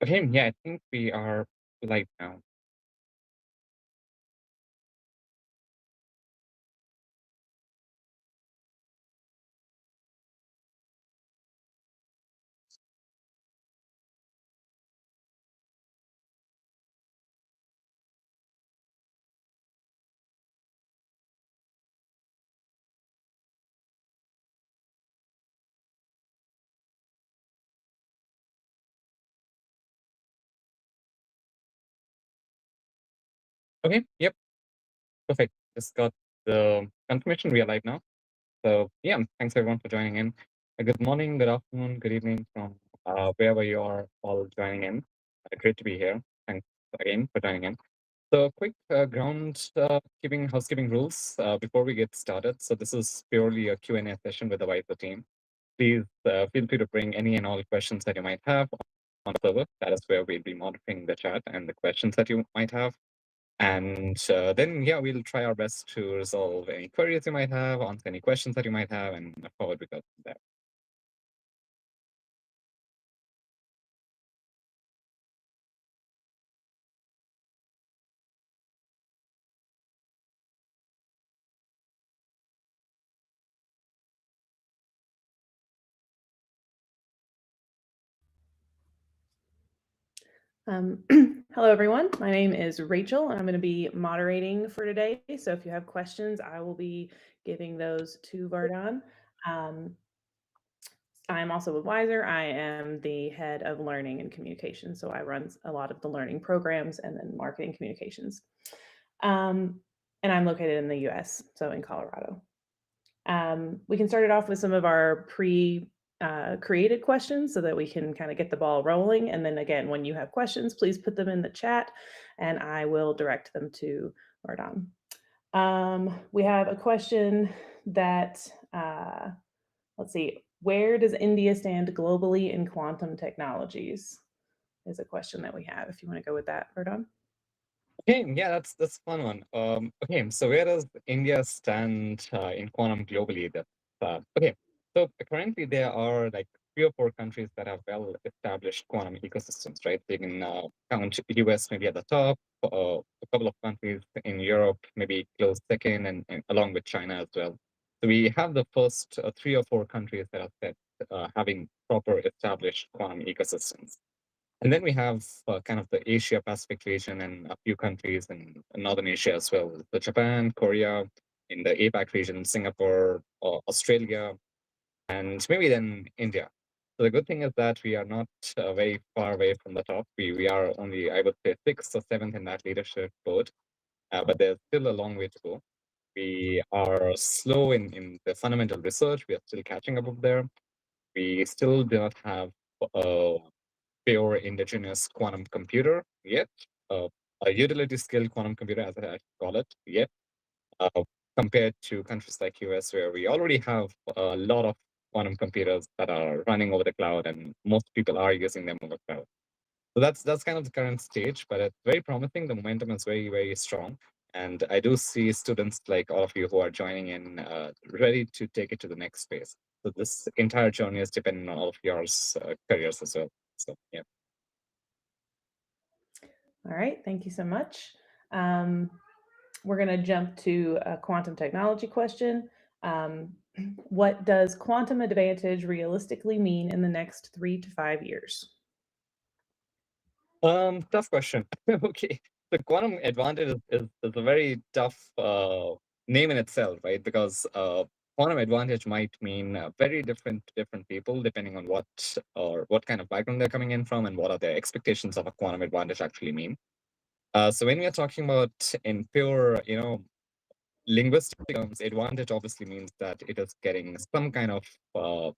Okay, yeah, I think we are live now. Okay, yep, perfect. Just got the confirmation we are live now. So yeah, thanks everyone for joining in. Good morning, good afternoon, good evening from wherever you are all joining in. Great to be here. Thanks again for joining in. So quick ground keeping housekeeping rules before we get started. So this is purely a Q&A session with the wider team. Please feel free to bring any and all questions that you might have on the server. That is where we'll be monitoring the chat and the questions that you might have. And then, yeah, we'll try our best to resolve any queries you might have, answer any questions that you might have, and forward we go from there. Hello, everyone. My name is Rachel, and I'm going to be moderating for today. So if you have questions, I will be giving those to Vardaan. Um, I'm also with Wiser. I am the head of learning and communication. So I run a lot of the learning programs and then marketing communications. Um, and I'm located in the US, so in Colorado. We can start it off with some of our created questions so that we can kind of get the ball rolling. And then again, when you have questions, please put them in the chat and I will direct them to Vardaan. We have a question that, let's see, where does India stand globally in quantum technologies? Is a question that we have. If you want to go with that, Vardaan. Okay, yeah, that's a fun one. Okay, so where does India stand in quantum globally? Okay. So currently there are like 3 or 4 countries that have well-established quantum ecosystems, right? You can count US maybe at the top, a couple of countries in Europe maybe close second, and along with China as well. So we have the first 3 or 4 countries that are set having proper established quantum ecosystems. And then we have kind of the Asia Pacific region and a few countries in Northern Asia as well. So Japan, Korea, in the APAC region, Singapore, Australia, and maybe then India. So the good thing is that we are not very far away from the top. We are only, I would say, sixth or seventh in that leadership board, but there's still a long way to go. We are slow in the fundamental research. We are still catching up there. We still do not have a pure indigenous quantum computer yet, uh, a utility scale quantum computer, as I call it, yet, uh, compared to countries like US, where we already have a lot of quantum computers that are running over the cloud, and most people are using them over cloud. So that's kind of the current stage, but it's very promising. The momentum is very, very strong. And I do see students like all of you who are joining in ready to take it to the next phase. So this entire journey is dependent on all of yours careers as well. So yeah. All right, thank you so much. Um, we're going to jump to a quantum technology question. What does quantum advantage realistically mean in the next 3 to 5 years? Tough question. Okay. The quantum advantage is a very tough name in itself, right? Because quantum advantage might mean very different to different people depending on what kind of background they're coming in from and what are their expectations of a quantum advantage actually mean. So when we are talking about in pure, linguistic terms, advantage obviously means that it is getting some kind of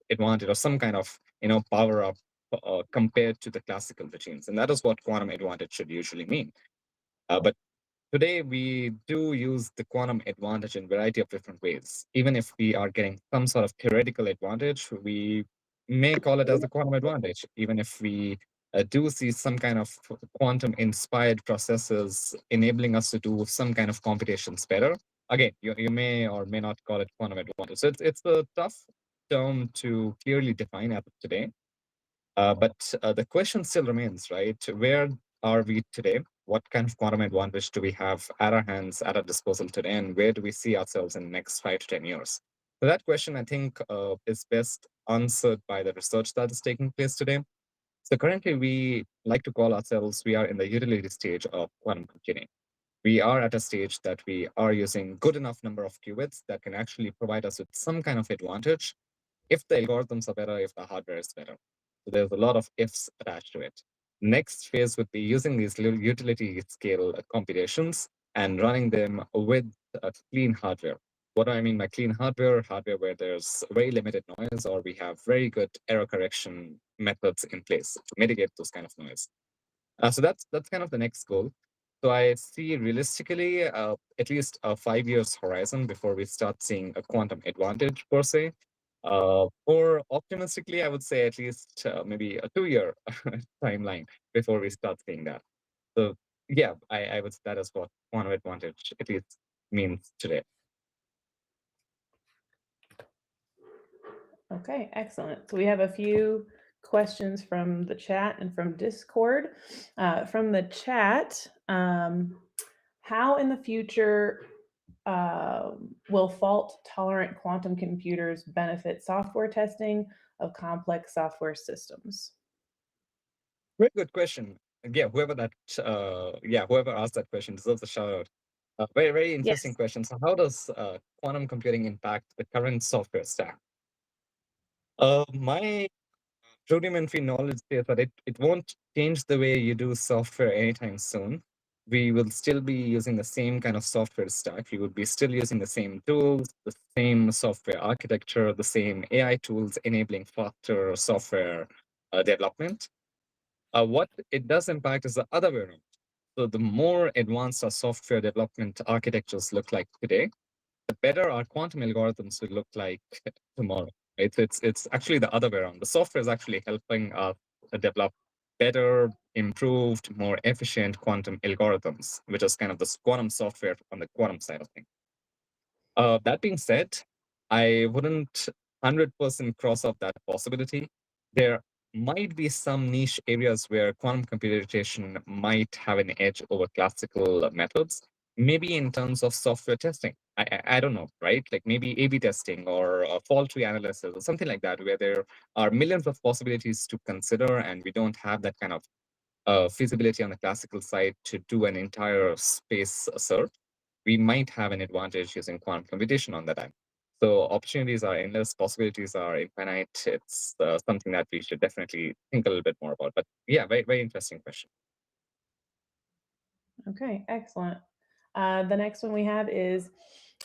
advantage or some kind of power up compared to the classical regimes, and that is what quantum advantage should usually mean. But today we do use the quantum advantage in a variety of different ways. Even if we are getting some sort of theoretical advantage, we may call it as a quantum advantage. Even if we do see some kind of quantum inspired processes enabling us to do some kind of computations better. Again, you may or may not call it quantum advantage. So it's a tough term to clearly define as of today. But the question still remains, right? Where are we today? What kind of quantum advantage do we have at our hands, at our disposal today? And where do we see ourselves in the next 5 to 10 years? So that question, I think, is best answered by the research that is taking place today. So currently, we like to call ourselves, we are in the utility stage of quantum computing. We are at a stage that we are using good enough number of qubits that can actually provide us with some kind of advantage if the algorithms are better, if the hardware is better. So there's a lot of ifs attached to it. Next phase would be using these little utility scale computations and running them with clean hardware. What do I mean by clean hardware? Hardware where there's very limited noise, or we have very good error correction methods in place to mitigate those kind of noise. So that's kind of the next goal. So I see realistically at least a 5 years horizon before we start seeing a quantum advantage per se. Or optimistically, I would say at least maybe a 2 year timeline before we start seeing that. So yeah, I would that is what quantum advantage at least means today. Okay, excellent. So we have a few questions from the chat and from Discord. From the chat, how in the future will fault-tolerant quantum computers benefit software testing of complex software systems? Very good question. Yeah, whoever asked that question deserves a shout out. Very, very interesting Yes. question. So how does quantum computing impact the current software stack? My rudimentary knowledge says that it won't change the way you do software anytime soon. We will still be using the same kind of software stack. We would be still using the same tools, the same software architecture, the same AI tools enabling faster software development. What it does impact is the other way around. So the more advanced our software development architectures look like today, the better our quantum algorithms will look like tomorrow. It's actually the other way around. The software is actually helping us develop better, improved, more efficient quantum algorithms, which is kind of the quantum software on the quantum side of things. That being said, I wouldn't 100% cross off that possibility. There might be some niche areas where quantum computation might have an edge over classical methods, maybe in terms of software testing. I don't know, right? Like maybe A/B testing or fault tree analysis or something like that, where there are millions of possibilities to consider, and we don't have that kind of feasibility on the classical side to do an entire space search. We might have an advantage using quantum computation on that end. So opportunities are endless, possibilities are infinite. It's something that we should definitely think a little bit more about. But yeah, very, very interesting question. Okay, excellent. The next one we have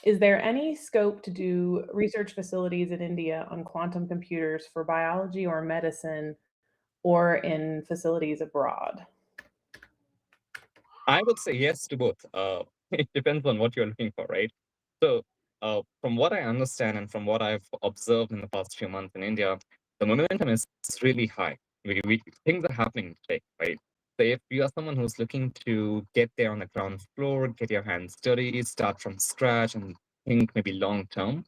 is there any scope to do research facilities in India on quantum computers for biology or medicine or in facilities abroad? I would say yes to both. It depends on what you're looking for, right? So, from what I understand and from what I've observed in the past few months in India, the momentum is really high. Things are happening today, right? So, if you are someone who's looking to get there on the ground floor, get your hands dirty, start from scratch, and think maybe long term,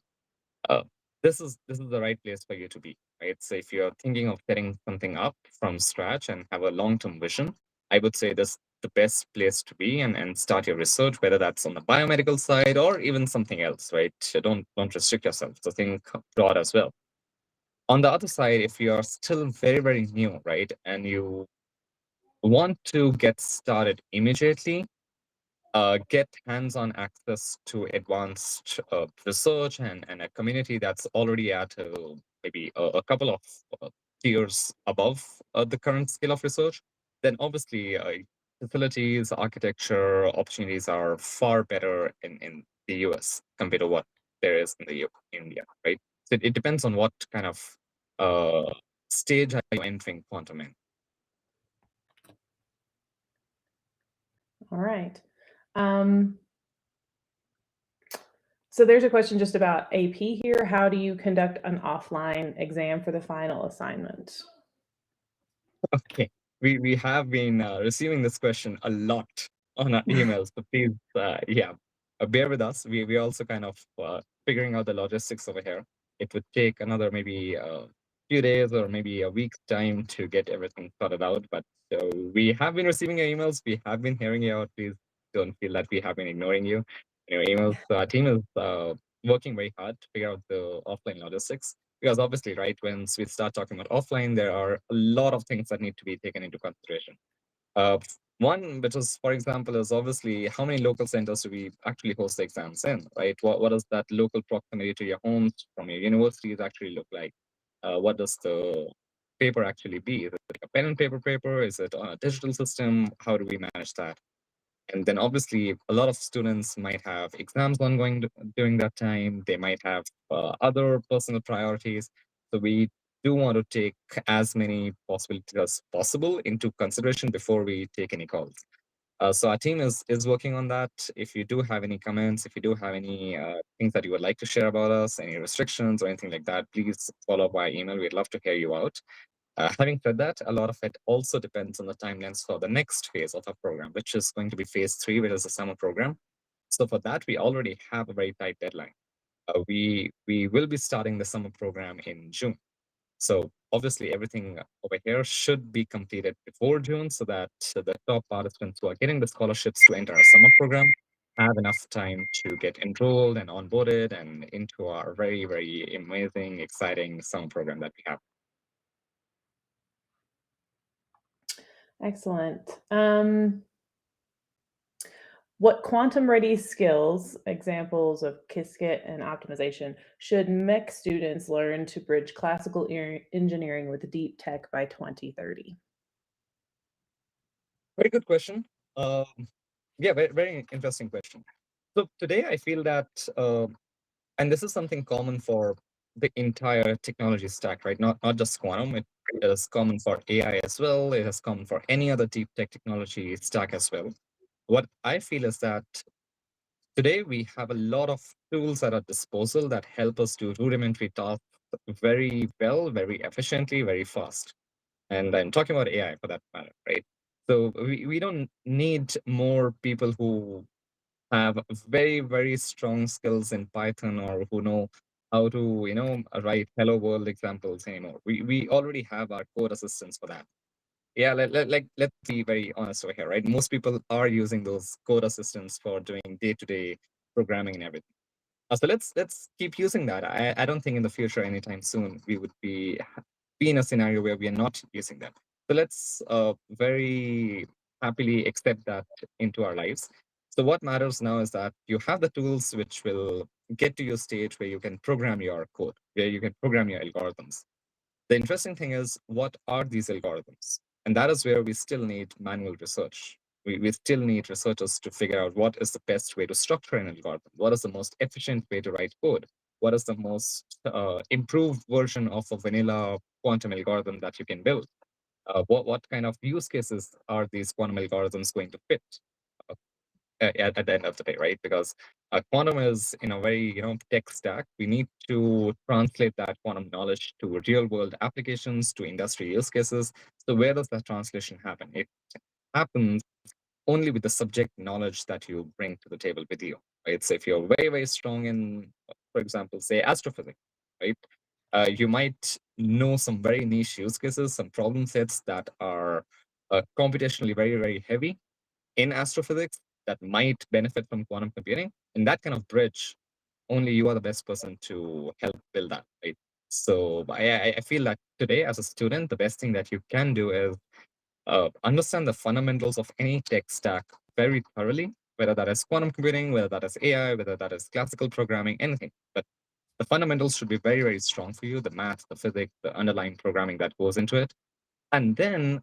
uh, this is the right place for you to be, right? So if you're thinking of setting something up from scratch and have a long-term vision, I would say this the best place to be and start your research, whether that's on the biomedical side or even something else, right? So don't restrict yourself. So think broad as well. On the other side, if you are still very, very new, right, and you want to get started immediately, get hands-on access to advanced research and a community that's already at maybe a couple of tiers above the current scale of research, then obviously facilities, architecture opportunities are far better in the US compared to what there is in the India, right? So it depends on what kind of uh, stage are you entering quantum in. All right. Um, so there's a question just about AP here. How do you conduct an offline exam for the final assignment? Okay, we have been receiving this question a lot on our emails, so please, bear with us. We also kind of figuring out the logistics over here. It would take another maybe few days or maybe a week's time to get everything sorted out. But we have been receiving your emails. We have been hearing you out. Please don't feel that we have been ignoring you. Your emails. Our team is working very hard to figure out the offline logistics because obviously, right, once we start talking about offline, there are a lot of things that need to be taken into consideration. Uh, One, which is, for example, is obviously how many local centers do we actually host the exams in, right? What does that local proximity to your homes from your universities actually look like? What does the paper actually be? Is it like a pen and paper paper? Is it on a digital system? How do we manage that? And then obviously, a lot of students might have exams ongoing during that time. They might have other personal priorities. So we do want to take as many possibilities as possible into consideration before we take any calls. So our team is working on that. If you do have any comments, if you do have any things that you would like to share about us, any restrictions or anything like that, please follow up by email. We'd love to hear you out. Having said that, a lot of it also depends on the timelines for the next phase of our program, which is going to be phase 3, which is the summer program. So for that, we already have a very tight deadline. We will be starting the summer program in June. So obviously, everything over here should be completed before June, so that the top participants who are getting the scholarships to enter our summer program have enough time to get enrolled and onboarded and into our very, very amazing, exciting summer program that we have. Excellent. What quantum-ready skills, examples of Qiskit and optimization, should MEC students learn to bridge classical engineering with deep tech by 2030? Very good question. Yeah, very, very interesting question. So today I feel that, and this is something common for the entire technology stack, right? Not just quantum. It is common for AI as well. It is common for any other deep tech technology stack as well. What I feel is that today we have a lot of tools at our disposal that help us do rudimentary tasks very well, very efficiently, very fast. And I'm talking about AI for that matter, right? So we don't need more people who have very, very strong skills in Python or who know how to, write hello world examples anymore. We already have our code assistants for that. Yeah, let's be very honest over here, right? Most people are using those code assistants for doing day-to-day programming and everything. So let's keep using that. I don't think in the future, anytime soon, we would be in a scenario where we are not using them. So let's very happily accept that into our lives. So what matters now is that you have the tools which will get to your stage where you can program your code, where you can program your algorithms. The interesting thing is, what are these algorithms? And that is where we still need manual research. We still need researchers to figure out what is the best way to structure an algorithm. What is the most efficient way to write code? What is the most improved version of a vanilla quantum algorithm that you can build? What kind of use cases are these quantum algorithms going to fit? Uh, at the end of the day, right? Because quantum is in a very tech stack. We need to translate that quantum knowledge to real world applications, to industry use cases. So where does that translation happen? It happens only with the subject knowledge that you bring to the table with you, right? So if you're very, very strong in, for example, say astrophysics, right? You might know some very niche use cases, some problem sets that are computationally very, very heavy in astrophysics that might benefit from quantum computing. And that kind of bridge, only you are the best person to help build that, right? So I feel that today, as a student, the best thing that you can do is understand the fundamentals of any tech stack very thoroughly, whether that is quantum computing, whether that is AI, whether that is classical programming, anything. But the fundamentals should be very, very strong for you, the math, the physics, the underlying programming that goes into it. And then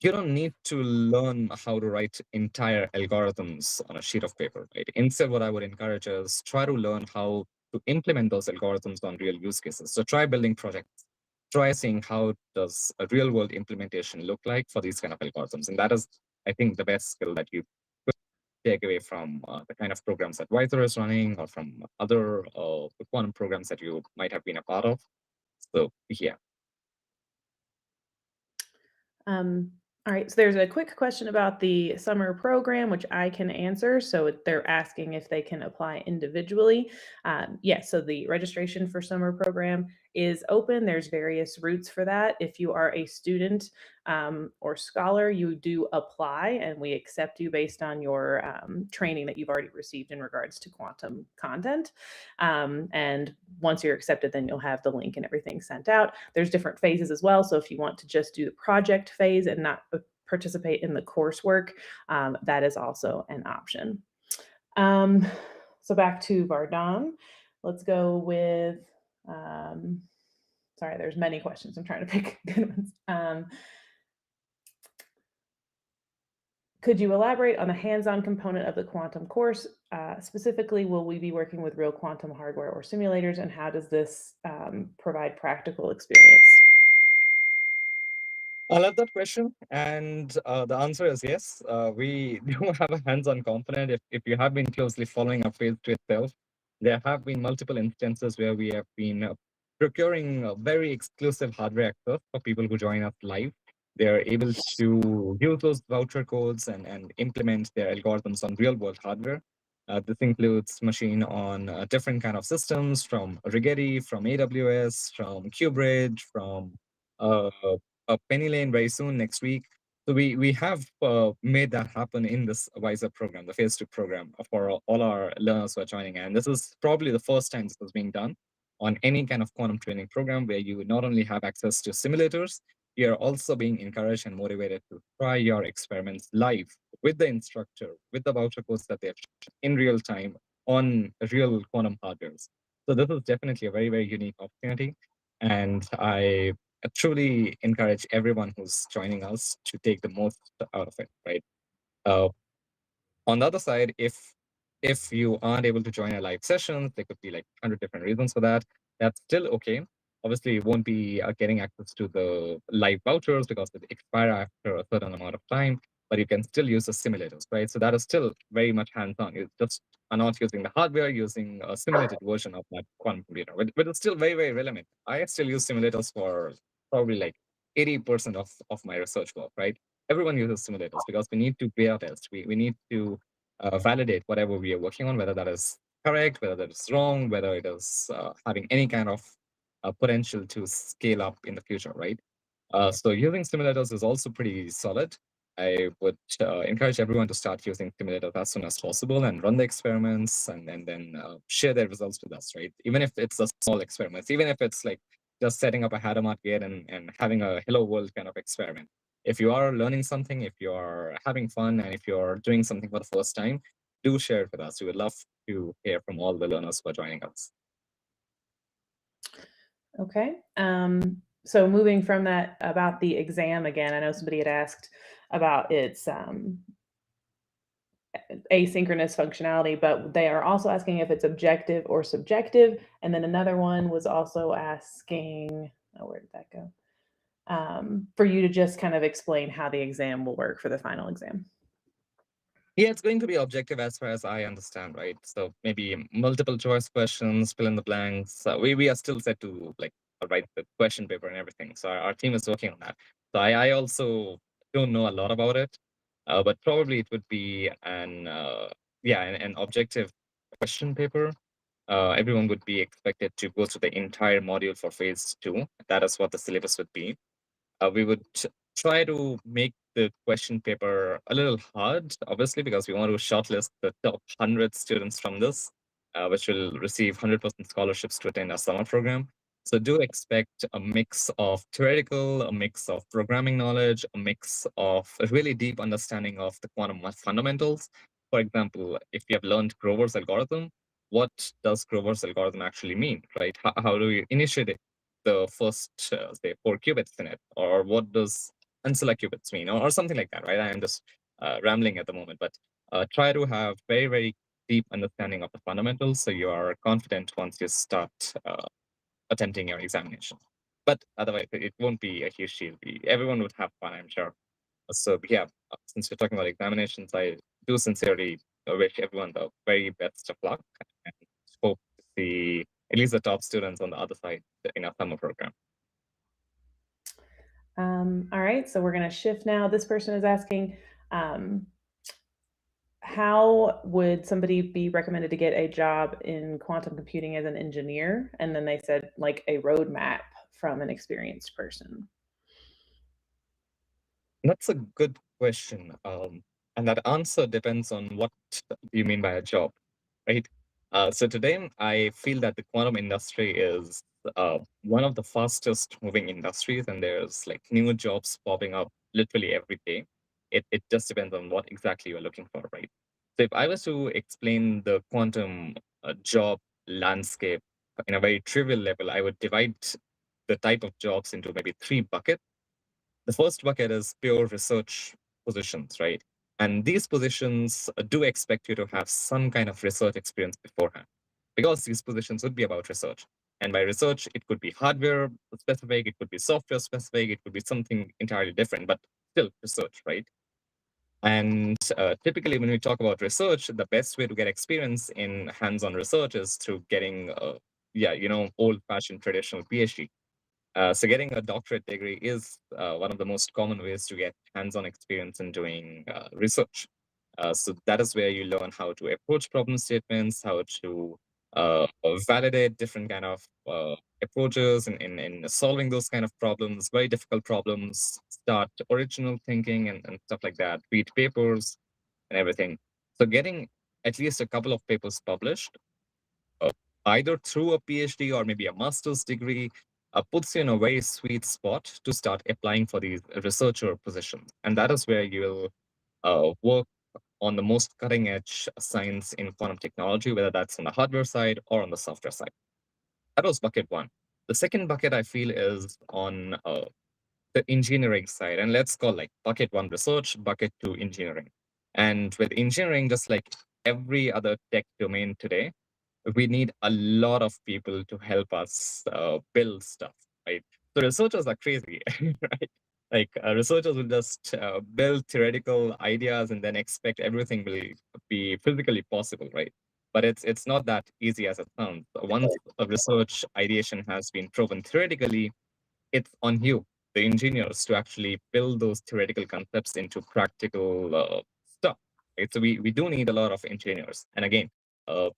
you don't need to learn how to write entire algorithms on a sheet of paper, right? Instead, what I would encourage is try to learn how to implement those algorithms on real use cases. So try building projects. Try seeing how does a real world implementation look like for these kind of algorithms. And that is, I think, the best skill that you could take away from the kind of programs that Wiser is running or from other quantum programs that you might have been a part of. So yeah. All right, so there's a quick question about the summer program, which I can answer. So they're asking if they can apply individually. Yes, so the registration for summer program is open. There's various routes for that. If you are a student or scholar, you do apply, and we accept you based on your training that you've already received in regards to quantum content. And once you're accepted, then you'll have the link and everything sent out. There's different phases as well. So if you want to just do the project phase and not participate in the coursework, that is also an option. Um, so back to Vardaan. Let's go with, sorry, there's many questions. I'm trying to pick good ones. Could you elaborate on the hands-on component of the quantum course? Specifically, will we be working with real quantum hardware or simulators, and how does this provide practical experience? I love that question. And the answer is yes. We do have a hands-on component. If you have been closely following our phase two itself, there have been multiple instances where we have been procuring very exclusive hardware access for people who join us live. They're able to use those voucher codes and implement their algorithms on real-world hardware. This includes machine on different kind of systems from Rigetti, from AWS, from QBridge, from uh, Penny Lane very soon next week. So we have made that happen in this Wiser program, the phase two program for all our learners who are joining. And this is probably the first time this is being done on any kind of quantum training program where you not only have access to simulators, you're also being encouraged and motivated to try your experiments live with the instructor, with the voucher codes that they have in real time on real quantum hardwares. So this is definitely a very, very unique opportunity. And I truly encourage everyone who's joining us to take the most out of it, right? Uh, on the other side, if you aren't able to join a live session, there could be like 100 different reasons for that. That's still okay. Obviously, you won't be getting access to the live vouchers because they expire after a certain amount of time, but you can still use the simulators, right? So that is still very much hands-on. You just are not using the hardware, using a simulated version of that quantum computer, but it's still very, very relevant. I still use simulators for probably like 80% of my research work, right? Everyone uses simulators because we need to bear test. We need to validate whatever we are working on, whether that is correct, whether that is wrong, whether it is having any kind of potential to scale up in the future, right? So using simulators is also pretty solid. I would encourage everyone to start using simulators as soon as possible and run the experiments and then share their results with us, right? Even if it's a small experiment, even if it's like just setting up a Hadamard gate and having a hello world kind of experiment. If you are learning something, if you're having fun, and if you're doing something for the first time, do share it with us. We would love to hear from all the learners who are joining us. Okay. So moving from that about the exam again, I know somebody had asked about its asynchronous functionality, but they are also asking if it's objective or subjective. And then another one was also asking, oh, where did that go? For you to just kind of explain how the exam will work for the final exam. Yeah, it's going to be objective as far as I understand, right? So maybe multiple choice questions, fill in the blanks. We are still set to like write the question paper and everything. So our team is working on that. So I also don't know a lot about it, but probably it would be an objective question paper. Everyone would be expected to go through the entire module for phase two. That is what the syllabus would be. We would try to make the question paper a little hard, obviously, because we want to shortlist the top 100 students from this, which will receive 100% scholarships to attend our summer program. So do expect a mix of theoretical, a mix of programming knowledge, a mix of a really deep understanding of the quantum fundamentals. For example, if you have learned Grover's algorithm, what does Grover's algorithm actually mean, right? How do you initiate the first, say, 4 qubits in it, or what does ancilla qubits mean, or something like that, right? I am just rambling at the moment, but try to have very, very deep understanding of the fundamentals so you are confident once you start attempting your examination. But otherwise, it won't be a huge deal. Everyone would have fun, I'm sure. So yeah, since we're talking about examinations, I do sincerely wish everyone the very best of luck and hope to see at least the top students on the other side in our summer program. All right, so we're going to shift now. This person is asking, um, how would somebody be recommended to get a job in quantum computing as an engineer? And then they said, like, a roadmap from an experienced person. That's a good question. And that answer depends on what you mean by a job, right? So today, I feel that the quantum industry is one of the fastest moving industries, and there's like new jobs popping up literally every day. It just depends on what exactly you're looking for, right? So if I was to explain the quantum job landscape in a very trivial level, I would divide the type of jobs into maybe three buckets. The first bucket is pure research positions, right? And these positions do expect you to have some kind of research experience beforehand because these positions would be about research. And by research, it could be hardware specific, it could be software specific, it could be something entirely different, but still research, right? And typically, when we talk about research, the best way to get experience in hands-on research is through getting, old-fashioned traditional PhD. So getting a doctorate degree is one of the most common ways to get hands-on experience in doing research. So that is where you learn how to approach problem statements, how to validate different kind of approaches in solving those kind of problems, very difficult problems, start original thinking and stuff like that, read papers and everything. So getting at least a couple of papers published uh, either through a PhD or maybe a master's degree, puts you in a very sweet spot to start applying for these researcher positions. And that is where you'll work on the most cutting edge science in quantum technology, whether that's on the hardware side or on the software side. That was bucket one. The second bucket I feel is on the engineering side. And let's call like bucket one research, bucket two engineering. And with engineering, just like every other tech domain today, we need a lot of people to help us build stuff, right? So researchers are crazy, right? Like researchers will just build theoretical ideas and then expect everything will be physically possible, right? But it's not that easy as it sounds. Once a research ideation has been proven theoretically, it's on you, the engineers, to actually build those theoretical concepts into practical stuff. Right? So we do need a lot of engineers. And again,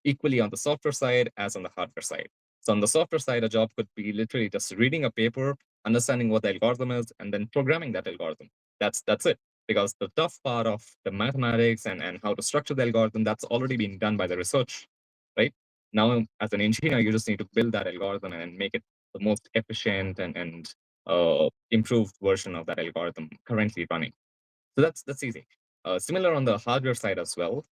equally on the software side as on the hardware side. So on the software side, a job could be literally just reading a paper, understanding what the algorithm is, and then programming that algorithm. That's it. Because the tough part of the mathematics and how to structure the algorithm, that's already been done by the research, right? Now, as an engineer, you just need to build that algorithm and make it the most efficient and improved version of that algorithm currently running. So that's easy. Similar on the hardware side as well.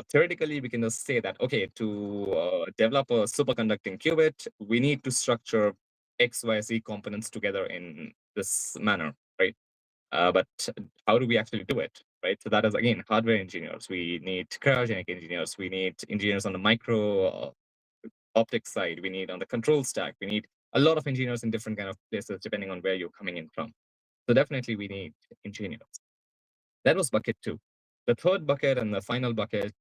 Theoretically, we can just say that okay, to develop a superconducting qubit, we need to structure X, Y, Z components together in this manner, right? But how do we actually do it, right? So that is again hardware engineers. We need cryogenic engineers. We need engineers on the micro optics side. We need on the control stack. We need a lot of engineers in different kind of places depending on where you're coming in from. So definitely we need engineers. That was bucket two. The third bucket and the final bucket,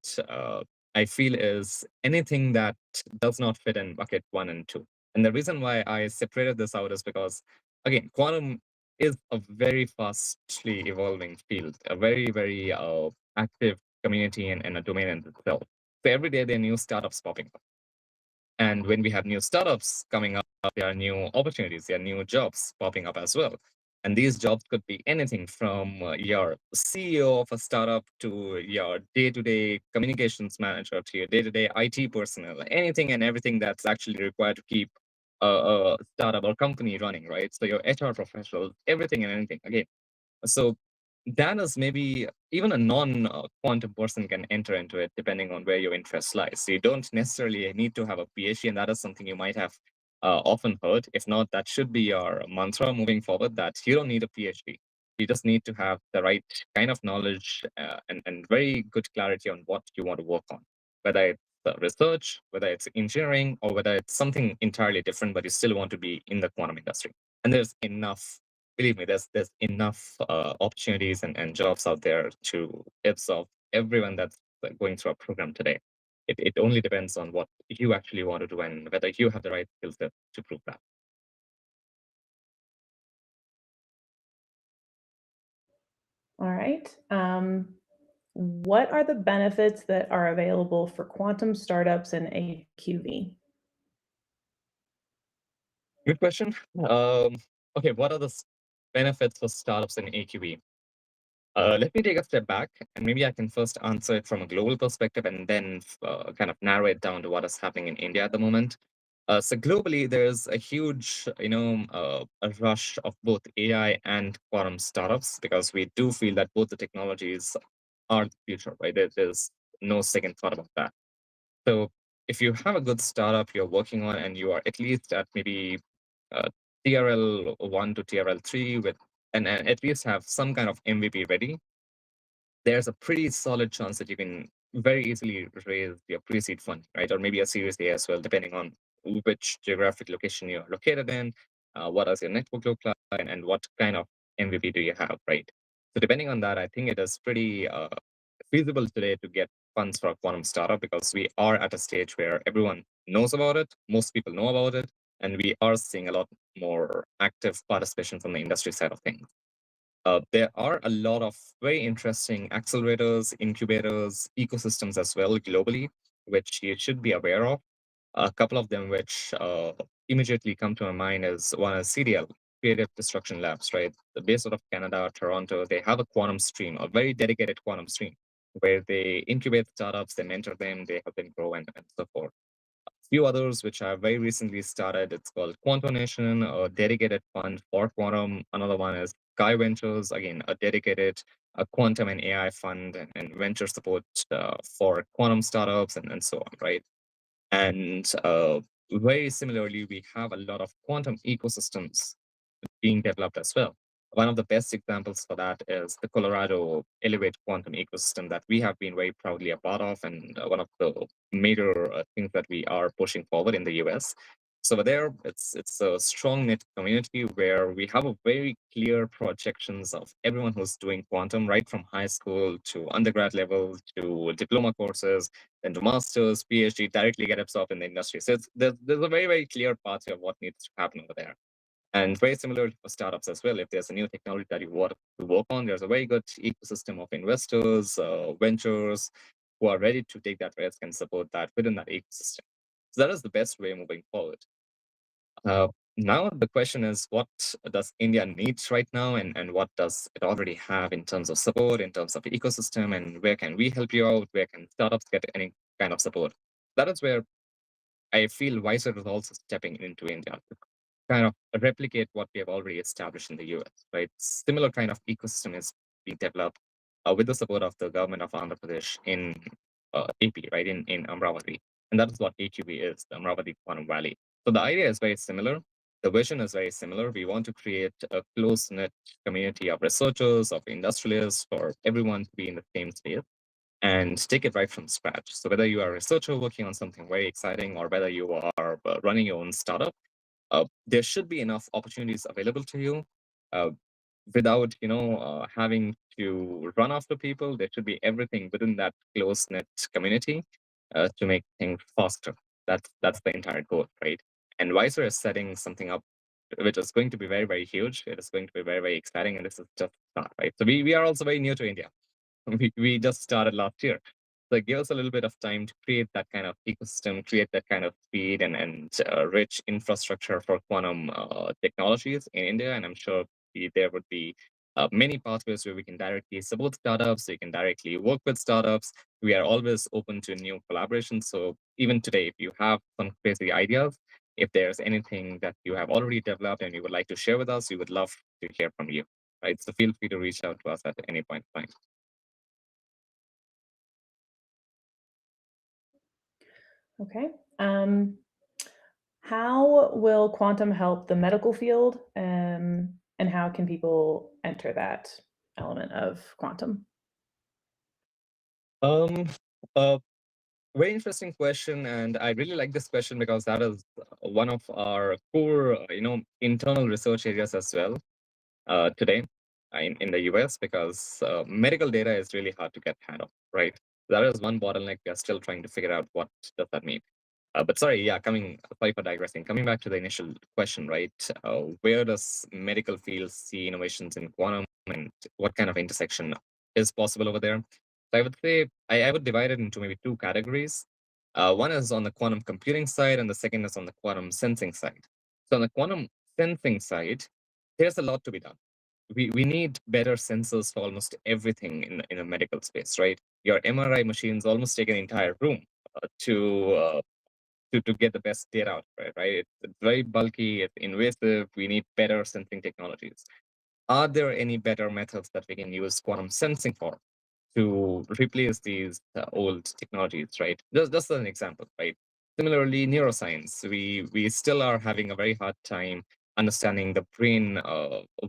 I feel, is anything that does not fit in bucket one and two. And the reason why I separated this out is because, again, quantum is a very fastly evolving field, a very active community and a domain in itself. So every day there are new startups popping up. And when we have new startups coming up, there are new opportunities, there are new jobs popping up as well. And these jobs could be anything from your CEO of a startup to your day-to-day communications manager to your day-to-day IT personnel, anything and everything that's actually required to keep a startup or company running, right? So your HR professionals, everything and anything. Again, so that is maybe even a non-quantum person can enter into it depending on where your interest lies. So you don't necessarily need to have a PhD, and that is something you might have often heard. If not, that should be your mantra moving forward, that you don't need a PhD. You just need to have the right kind of knowledge and very good clarity on what you want to work on, whether it's research, whether it's engineering, or whether it's something entirely different, but you still want to be in the quantum industry. And there's enough, believe me, there's enough opportunities and jobs out there to absorb everyone that's going through a program today. It only depends on what you actually want to do and whether you have the right skill set to prove that. All right. What are the benefits that are available for quantum startups and AQV? Good question. Um, okay, what are the benefits for startups in AQE? Let me take a step back, and maybe I can first answer it from a global perspective, and then kind of narrow it down to what is happening in India at the moment. So globally, there's a huge, a rush of both AI and quantum startups because we do feel that both the technologies are the future, right? There's no second thought about that. So if you have a good startup you're working on and you are at least at maybe uh, TRL 1 to TRL 3 with and at least have some kind of MVP ready, there's a pretty solid chance that you can very easily raise your pre-seed fund, right? Or maybe a Series A as well, depending on which geographic location you're located in, what does your network look like, and what kind of MVP do you have, right? So depending on that, I think it is pretty feasible today to get funds for a quantum startup because we are at a stage where everyone knows about it, most people know about it, and we are seeing a lot more active participation from the industry side of things. There are a lot of very interesting accelerators, incubators, ecosystems as well globally, which you should be aware of. A couple of them which immediately come to my mind is one is CDL, Creative Destruction Labs, right? The based out of Canada, Toronto, they have a quantum stream, a very dedicated quantum stream, where they incubate startups, they mentor them, they help them grow, and so forth. Few others which have very recently started. It's called Quantum Nation, a dedicated fund for quantum. Another one is Sky Ventures, again, a dedicated quantum and AI fund and venture support for quantum startups and so on, right? And very similarly, we have a lot of quantum ecosystems being developed as well. One of the best examples for that is the Colorado Elevate Quantum ecosystem that we have been very proudly a part of, and one of the major things that we are pushing forward in the US. So over there, it's a strong knit community where we have a very clear projections of everyone who's doing quantum, right from high school to undergrad level to diploma courses, then to masters, PhD, directly get absorbed in the industry. So there's a very, very clear path of what needs to happen over there. And very similar for startups as well. If there's a new technology that you want to work on, there's a very good ecosystem of investors, ventures who are ready to take that risk and support that within that ecosystem. So that is the best way moving forward. Uh, Now the question is, what does India need right now, and what does it already have in terms of support, in terms of ecosystem, and where can we help you out? Where can startups get any kind of support? That is where I feel Wiser is also stepping into India kind of replicate what we have already established in the US, right? Similar kind of ecosystem is being developed with the support of the government of Andhra Pradesh in AP, right, in Amravati. And that is what AQB is, the Amravati Quantum Valley. So the idea is very similar. The vision is very similar. We want to create a close-knit community of researchers, of industrialists, for everyone to be in the same space and take it right from scratch. So whether you are a researcher working on something very exciting or whether you are running your own startup, there should be enough opportunities available to you uh, without having to run after people. There should be everything within that close knit community to make things faster. That's the entire goal, right? And Wiser is setting something up which is going to be very, very huge. It is going to be very, very exciting, and this is just the start, right? So we are also very new to India. We just started last year. So give us a little bit of time to create that kind of ecosystem, create that kind of speed and rich infrastructure for quantum technologies in India. And I'm sure there would be many pathways where we can directly support startups, we can directly work with startups. We are always open to new collaborations. So even today, if you have some crazy ideas, if there's anything that you have already developed and you would like to share with us, we would love to hear from you. Right. So feel free to reach out to us at any point in time. Okay. How will quantum help the medical field, and how can people enter that element of quantum? Um, uh, Very interesting question, and I really like this question because that is one of our core, internal research areas as well today in the US because medical data is really hard to get hand of, right? That is one bottleneck we are still trying to figure out what does that mean. But sorry, yeah, sorry for digressing. Coming back to the initial question, right? Where does medical field see innovations in quantum and what kind of intersection is possible over there? So I would say I would divide it into maybe two categories. One is on the quantum computing side, and the second is on the quantum sensing side. So on the quantum sensing side, there's a lot to be done. We need better sensors for almost everything in a medical space, right? Your MRI machines almost take an entire room to get the best data out of it, right? It's very bulky, it's invasive. We need better sensing technologies. Are there any better methods that we can use quantum sensing for to replace these old technologies, right? Just as an example, right? Similarly, neuroscience, we still are having a very hard time understanding the brain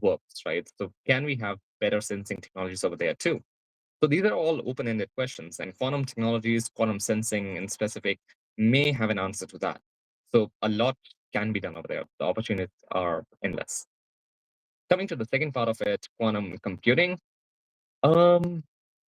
works, right? So can we have better sensing technologies over there too? So these are all open-ended questions, and quantum technologies, quantum sensing in specific, may have an answer to that. So a lot can be done over there. The opportunities are endless. Coming to the second part of it, quantum computing. Um,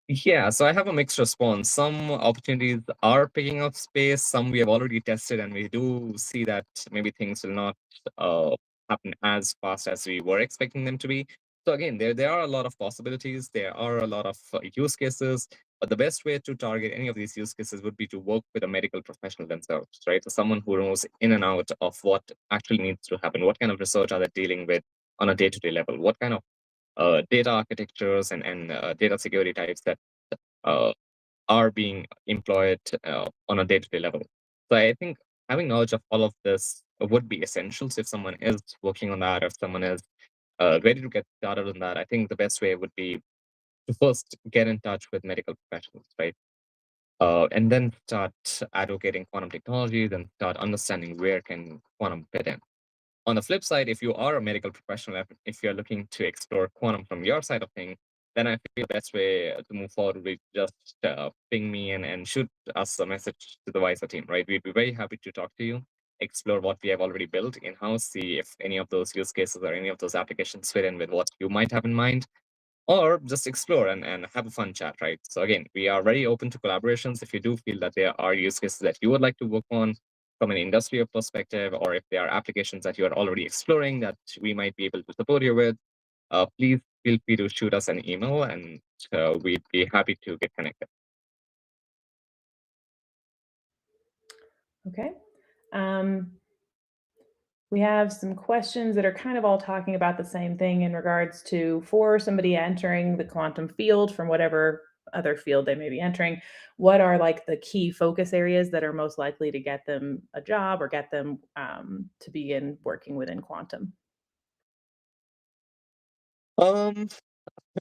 yeah, so I have a mixed response. Some opportunities are picking up space, some we have already tested, and we do see that maybe things will not uh, happen as fast as we were expecting them to be. So again, there are a lot of possibilities, there are a lot of use cases, but the best way to target any of these use cases would be to work with a medical professional themselves, right? So someone who knows in and out of what actually needs to happen, what kind of research are they dealing with on a day-to-day level, what kind of data architectures and data security types that uh, are being employed on a day-to-day level. So I think having knowledge of all of this would be essential. So if someone is working on that, or if someone is ready to get started on that, I think the best way would be to first get in touch with medical professionals, right? And then start advocating quantum technology, then start understanding where can quantum fit in. On the flip side, if you are a medical professional, if you're looking to explore quantum from your side of things, then I feel the best way to move forward would be just ping me and shoot us a message to the Wiser team, right? We'd be very happy to talk to you, explore what we have already built in-house, see if any of those use cases or any of those applications fit in with what you might have in mind, or just explore and have a fun chat, right? So again, we are very open to collaborations. If you do feel that there are use cases that you would like to work on from an industrial perspective, or if there are applications that you are already exploring that we might be able to support you with, please feel free to shoot us an email and we'd be happy to get connected. Okay. Um, we have some questions that are kind of all talking about the same thing in regards to for somebody entering the quantum field from whatever other field they may be entering, what are like the key focus areas that are most likely to get them a job or get them to begin working within quantum? Um,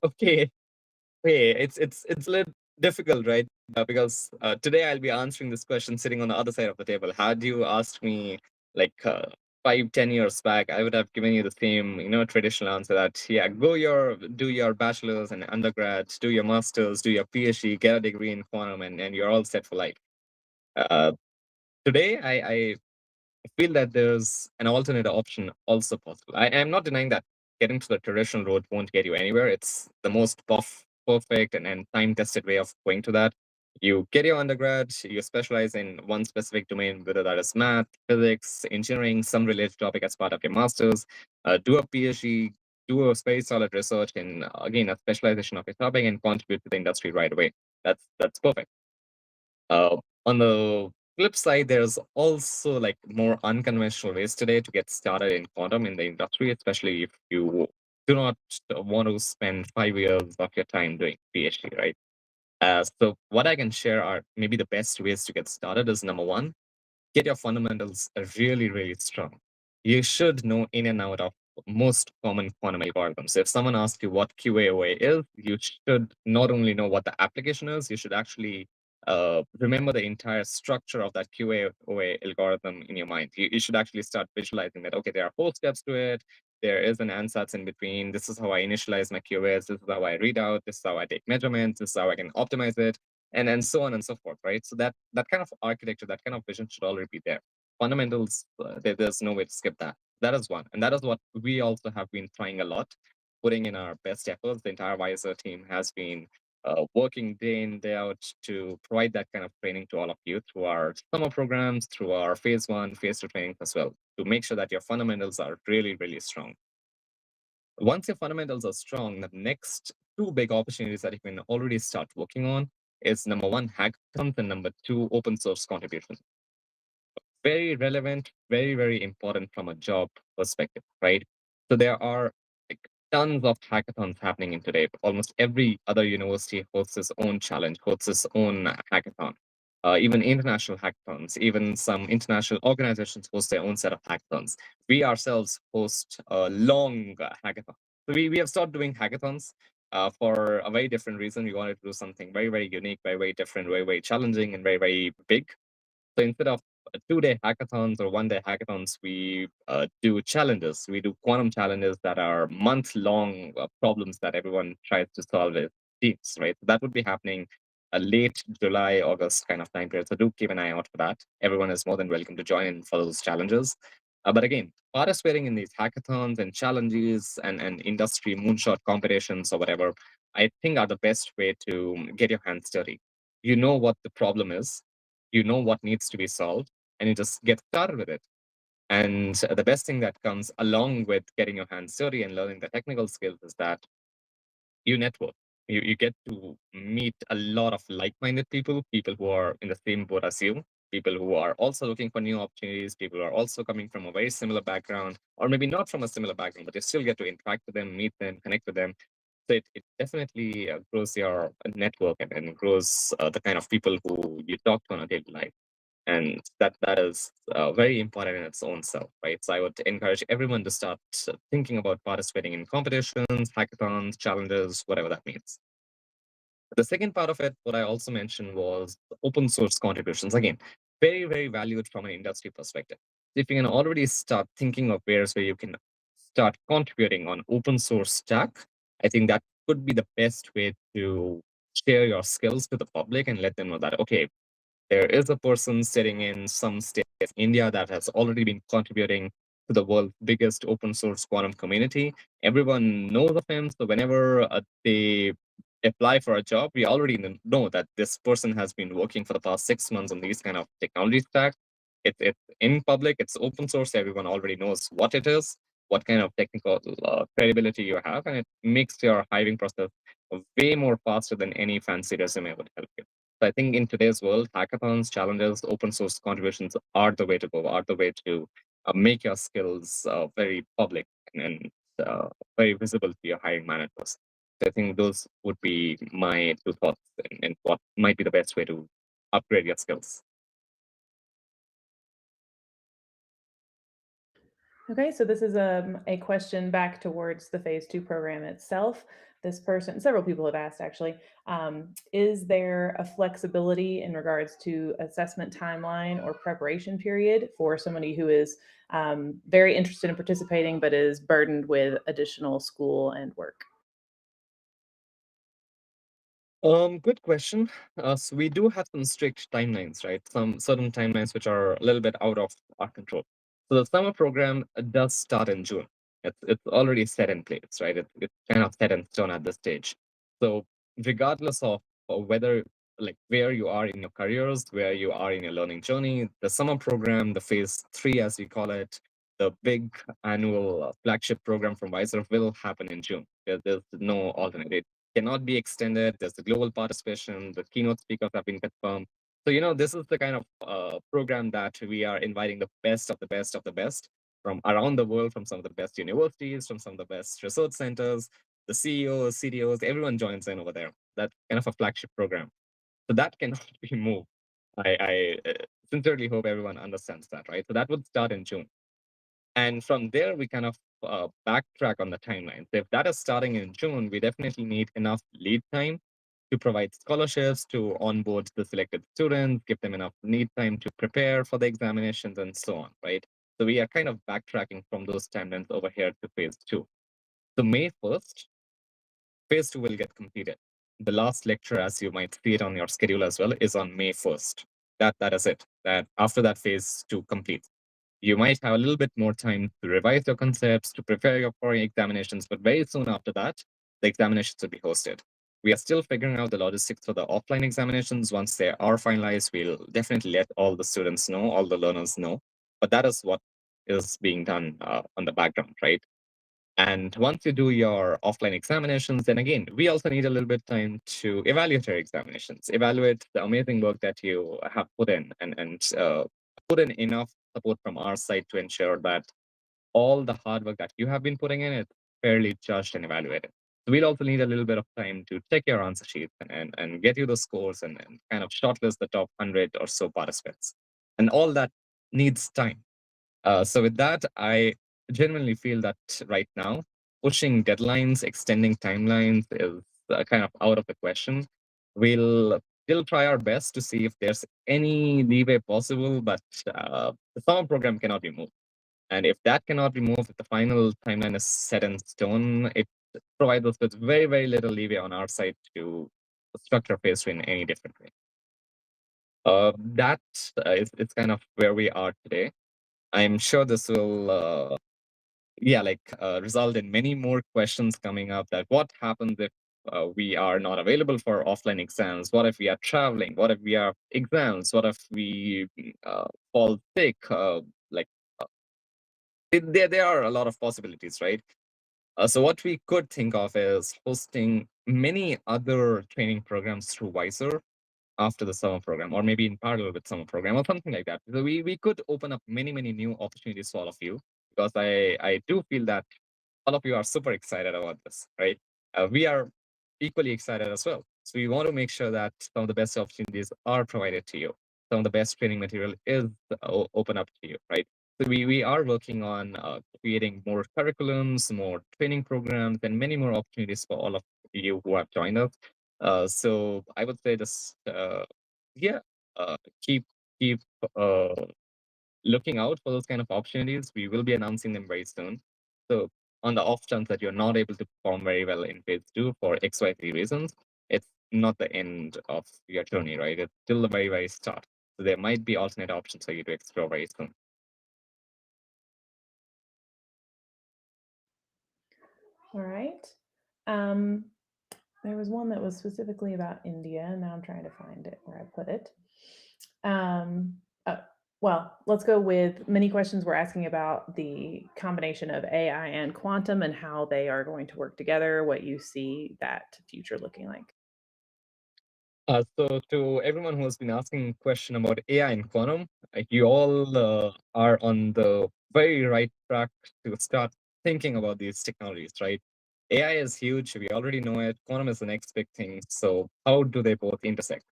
okay. Hey, it's a little difficult, right? Because today I'll be answering this question sitting on the other side of the table. Had you asked me like 5, 10 years back, I would have given you the same, traditional answer that yeah, do your bachelor's and undergrad, do your master's, do your PhD, get a degree in quantum, and you're all set for life. Uh, Today, I feel that there's an alternate option also possible. I am not denying that getting to the traditional road won't get you anywhere. It's the most perfect and time tested way of going to that. You get your undergrad, you specialize in one specific domain, whether that is math, physics, engineering, some related topic as part of your master's, do a PhD, do a very solid research in, again, a specialization of your topic and contribute to the industry right away. That's perfect. On the flip side, there's also like more unconventional ways today to get started in quantum in the industry, especially if you do not want to spend 5 years of your time doing PhD, right? So what I can share are maybe the best ways to get started is number one, get your fundamentals really, really strong. You should know in and out of most common quantum algorithms. If someone asks you what QAOA is, you should not only know what the application is, you should actually remember the entire structure of that QAOA algorithm in your mind. You should actually start visualizing that, okay, there are 4 steps to it. There is an ansatz in between. This is how I initialize my QAs. This is how I read out. This is how I take measurements. This is how I can optimize it and so on and so forth, right? So that kind of architecture, that kind of vision should already be there. Fundamentals, there's no way to skip that. That is one, and that is what we also have been trying a lot, putting in our best efforts. The entire Wiser team has been working day in, day out to provide that kind of training to all of you through our summer programs, through our phase one, phase two trainings as well, to make sure that your fundamentals are really, really strong. Once your fundamentals are strong, the next two big opportunities that you can already start working on is number one, hackathons, and number two, open source contributions. Very relevant, very, very important from a job perspective, right? So there are like tons of hackathons happening in today. Almost every other university hosts its own challenge, hosts its own hackathon. Even international hackathons, even some international organizations host their own set of hackathons. We ourselves host a long hackathon. So we have started doing hackathons for a very different reason. We wanted to do something very, very unique, very, very different, very, very challenging, and very, very big. So instead of 2-day hackathons or 1-day hackathons, we do challenges. We do quantum challenges that are month-long problems that everyone tries to solve as teams, right? So that would be happening late July, August kind of time period. So do keep an eye out for that. Everyone is more than welcome to join in for those challenges. But again, participating in these hackathons and challenges and industry moonshot competitions or whatever, I think are the best way to get your hands dirty. You know what the problem is, you know what needs to be solved, and you just get started with it. And the best thing that comes along with getting your hands dirty and learning the technical skills is that you network. You get to meet a lot of like-minded people, people who are in the same boat as you, people who are also looking for new opportunities, people who are also coming from a very similar background, or maybe not from a similar background, but you still get to interact with them, meet them, connect with them. So it definitely grows your network and grows the kind of people who you talk to on a daily life. And that is very important in its own self, right? So I would encourage everyone to start thinking about participating in competitions, hackathons, challenges, whatever that means. The second part of it, what I also mentioned was open source contributions. Again, very, very valued from an industry perspective. If you can already start thinking of ways where you can start contributing on open source stack, I think that could be the best way to share your skills with the public and let them know that, okay, there is a person sitting in some state of India that has already been contributing to the world's biggest open source quantum community. Everyone knows of him. So whenever they apply for a job, we already know that this person has been working for the past 6 months on these kind of technology stacks. It's in public, it's open source. Everyone already knows what it is, what kind of technical credibility you have, and it makes your hiring process way more faster than any fancy resume would help you. So I think in today's world, hackathons, challenges, open source contributions are the way to go, are the way to make your skills very public and very visible to your hiring managers. So I think those would be my two thoughts and what might be the best way to upgrade your skills. Okay, so this is a question back towards the phase two program itself. This person, several people have asked actually, is there a flexibility in regards to assessment timeline or preparation period for somebody who is very interested in participating but is burdened with additional school and work? Good question. So we do have some strict timelines, right? Some certain timelines which are a little bit out of our control. So the summer program does start in June. It's already set in place, right? It's kind of set in stone at this stage. So regardless of whether like where you are in your careers, where you are in your learning journey, the summer program, the phase three as we call it, the big annual flagship program from Wiser will happen in June. There's no alternate cannot be extended. There's the global participation. The keynote speakers have been confirmed. So, this is the kind of program that we are inviting the best of the best of the best from around the world, from some of the best universities, from some of the best research centers, the CEOs, CDOs, everyone joins in over there. That's kind of a flagship program. So that cannot be moved. I sincerely hope everyone understands that, right? So that would start in June. And from there, we kind of backtrack on the timeline. So if that is starting in June, we definitely need enough lead time to provide scholarships, to onboard the selected students, give them enough lead time to prepare for the examinations, and so on, right? So we are kind of backtracking from those timelines over here to phase two. So May 1st, phase two will get completed. The last lecture, as you might see it on your schedule as well, is on May 1st. That is it. That after that phase two completes. You might have a little bit more time to revise your concepts, to prepare your for examinations, but very soon after that, the examinations will be hosted. We are still figuring out the logistics for the offline examinations. Once they are finalized, we'll definitely let all the students know, all the learners know. But that is what is being done on the background, right? And once you do your offline examinations, then again, we also need a little bit time to evaluate your examinations, evaluate the amazing work that you have put in, and put in enough support from our side to ensure that all the hard work that you have been putting in is fairly judged and evaluated. So we'll also need a little bit of time to check your answer sheets and get you the scores and kind of shortlist the top 100 or so participants. And all that needs time. So with that, I genuinely feel that right now, pushing deadlines, extending timelines is kind of out of the question. We'll still try our best to see if there's any leeway possible, but the summer program cannot be moved. And if that cannot be moved, if the final timeline is set in stone, it provides us with very, very little leeway on our side to structure phase two in any different way. That is kind of where we are today. I'm sure this will, result in many more questions coming up. That what happens if we are not available for offline exams? What if we are traveling? What if we are exams? What if we fall sick? Like there are a lot of possibilities, right? So what we could think of is hosting many other training programs through Wiser after the summer program, or maybe in parallel with summer program, or something like that. So we could open up many, many new opportunities for all of you, because I do feel that all of you are super excited about this, right? We are equally excited as well. So we want to make sure that some of the best opportunities are provided to you. Some of the best training material is open up to you, right? So we are working on creating more curriculums, more training programs, and many more opportunities for all of you who have joined us. So I would say just yeah, keep keep uh, looking out for those kind of opportunities. We will be announcing them very soon. So on the off chance that you're not able to perform very well in phase two for XYZ reasons, it's not the end of your journey, right? It's still the very, very start. So there might be alternate options for you to explore very soon. All right. Um, there was one that was specifically about India, and now I'm trying to find it where I put it. Um, uh, well, let's go with many questions we're asking about the combination of AI and quantum and how they are going to work together, what you see that future looking like. So to everyone who has been asking a question about AI and quantum, you all are on the very right track to start thinking about these technologies, right? AI is huge. We already know it. Quantum is the next big thing. So how do they both intersect?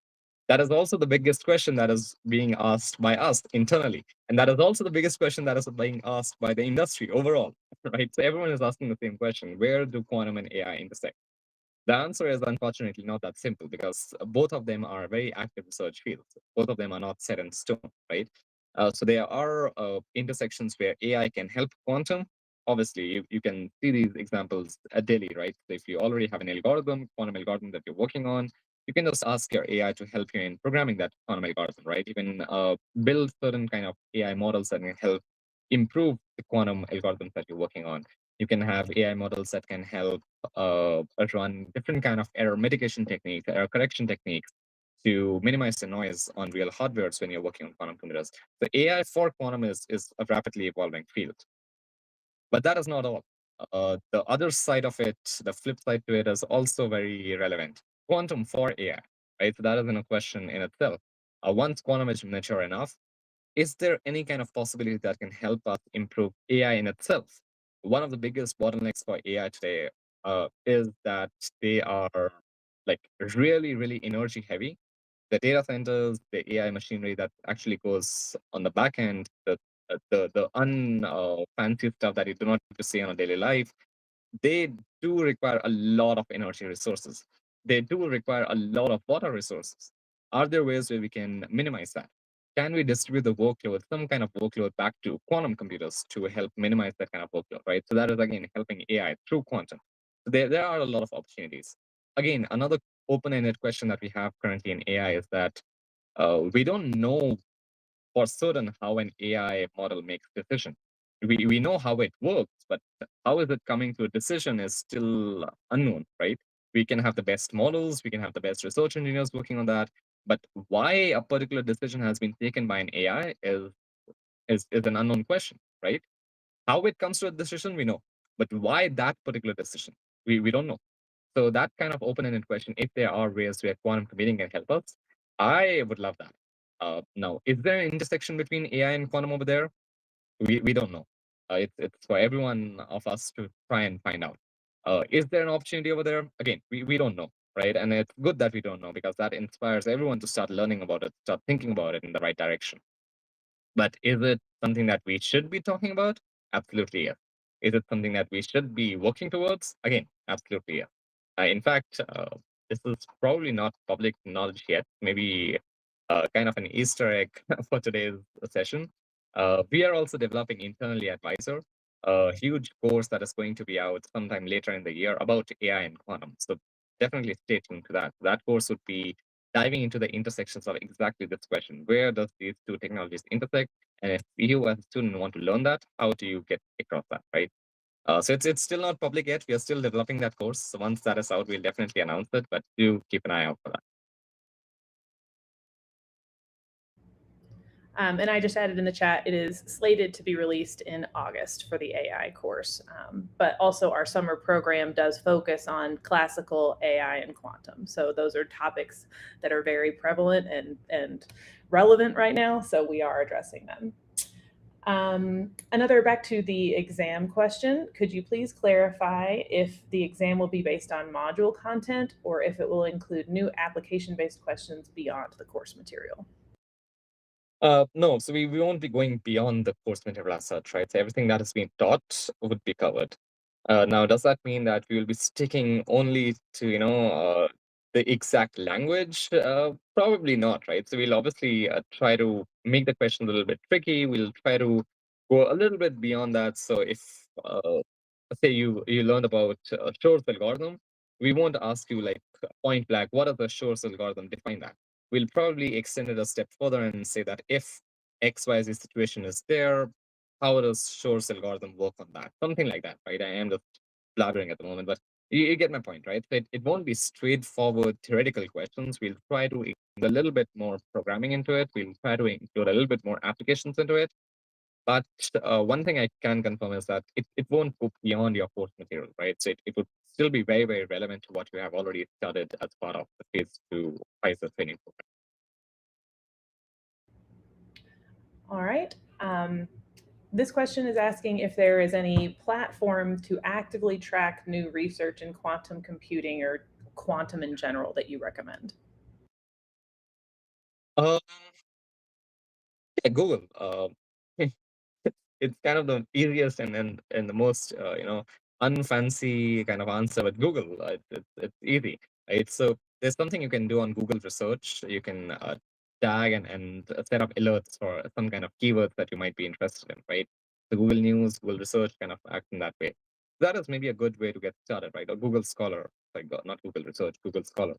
That is also the biggest question that is being asked by us internally. And that is also the biggest question that is being asked by the industry overall, right? So everyone is asking the same question. Where do quantum and AI intersect? The answer is unfortunately not that simple, because both of them are very active research fields. Both of them are not set in stone, right? So there are intersections where AI can help quantum. Obviously, you can see these examples daily, right? So if you already have an algorithm, quantum algorithm that you're working on, you can just ask your AI to help you in programming that quantum algorithm, right? You can build certain kind of AI models that can help improve the quantum algorithms that you're working on. You can have AI models that can help run different kind of error mitigation techniques, error correction techniques to minimize the noise on real hardwares when you're working on quantum computers. The AI for quantum is a rapidly evolving field. But that is not all. The other side of it, the flip side to it, is also very relevant. Quantum for AI, right? So that isn't a question in itself. Once quantum is mature enough, is there any kind of possibility that can help us improve AI in itself? One of the biggest bottlenecks for AI today is that they are like really, really energy heavy. The data centers, the AI machinery that actually goes on the back end, the fancy stuff that you do not get to see on a daily life, they do require a lot of energy resources. They do require a lot of water resources. Are there ways where we can minimize that? Can we distribute the workload, some kind of workload, back to quantum computers to help minimize that kind of workload, right? So that is again helping AI through quantum. So there are a lot of opportunities. Again, another open-ended question that we have currently in AI is that we don't know for certain how an AI model makes decision. We know how it works, but how is it coming to a decision is still unknown, right? We can have the best models, we can have the best research engineers working on that, but why a particular decision has been taken by an AI is an unknown question, right? How it comes to a decision, we know, but why that particular decision, we don't know. So that kind of open-ended question, if there are ways where quantum computing can help us, I would love that. Now, is there an intersection between AI and quantum over there? We don't know. It's for everyone of us to try and find out. Is there an opportunity over there? Again, we don't know, right? And it's good that we don't know because that inspires everyone to start learning about it, start thinking about it in the right direction. But is it something that we should be talking about? Absolutely, yes. Is it something that we should be working towards? Again, absolutely, yes. In fact, this is probably not public knowledge yet. Maybe kind of an Easter egg for today's session. We are also developing internally at Visor a huge course that is going to be out sometime later in the year about AI and quantum. So definitely stay tuned to that. That course would be diving into the intersections of exactly this question. Where does these two technologies intersect? And if you as a student want to learn that, how do you get across that, right? So it's still not public yet. We are still developing that course. So once that is out, we'll definitely announce it, but do keep an eye out for that. And I just added in the chat, it is slated to be released in August for the AI course. But also our summer program does focus on classical AI and quantum. So those are topics that are very prevalent and relevant right now. So we are addressing them. Another back to the exam question. Could you please clarify if the exam will be based on module content or if it will include new application-based questions beyond the course material? No, so we won't be going beyond the course material as such, right? So everything that has been taught would be covered. Now, does that mean that we will be sticking only to, the exact language? Probably not, right? So we'll obviously try to make the question a little bit tricky. We'll try to go a little bit beyond that. So if, say you learned about Shor's algorithm, we won't ask you like point blank, what does the Shor's algorithm define that? We'll probably extend it a step further and say that if XYZ situation is there, how does Shor's algorithm work on that? Something like that, right? I am just blabbering at the moment, but you get my point, right? It won't be straightforward theoretical questions. We'll try to include a little bit more programming into it. We'll try to include a little bit more applications into it. But one thing I can confirm is that it won't go beyond your course material, right? So it would still be very, very relevant to what you have already studied as part of the phase two PISA training program. All right. This question is asking if there is any platform to actively track new research in quantum computing or quantum in general that you recommend. Um, yeah, Google. It's kind of the easiest and the most unfancy kind of answer with Google. It's easy, right? So there's something you can do on Google research. You can tag and set up alerts for some kind of keywords that you might be interested in, right? So Google News, Google Research kind of act in that way. That is maybe a good way to get started, right? Or Google Scholar, like not Google Research, Google Scholar.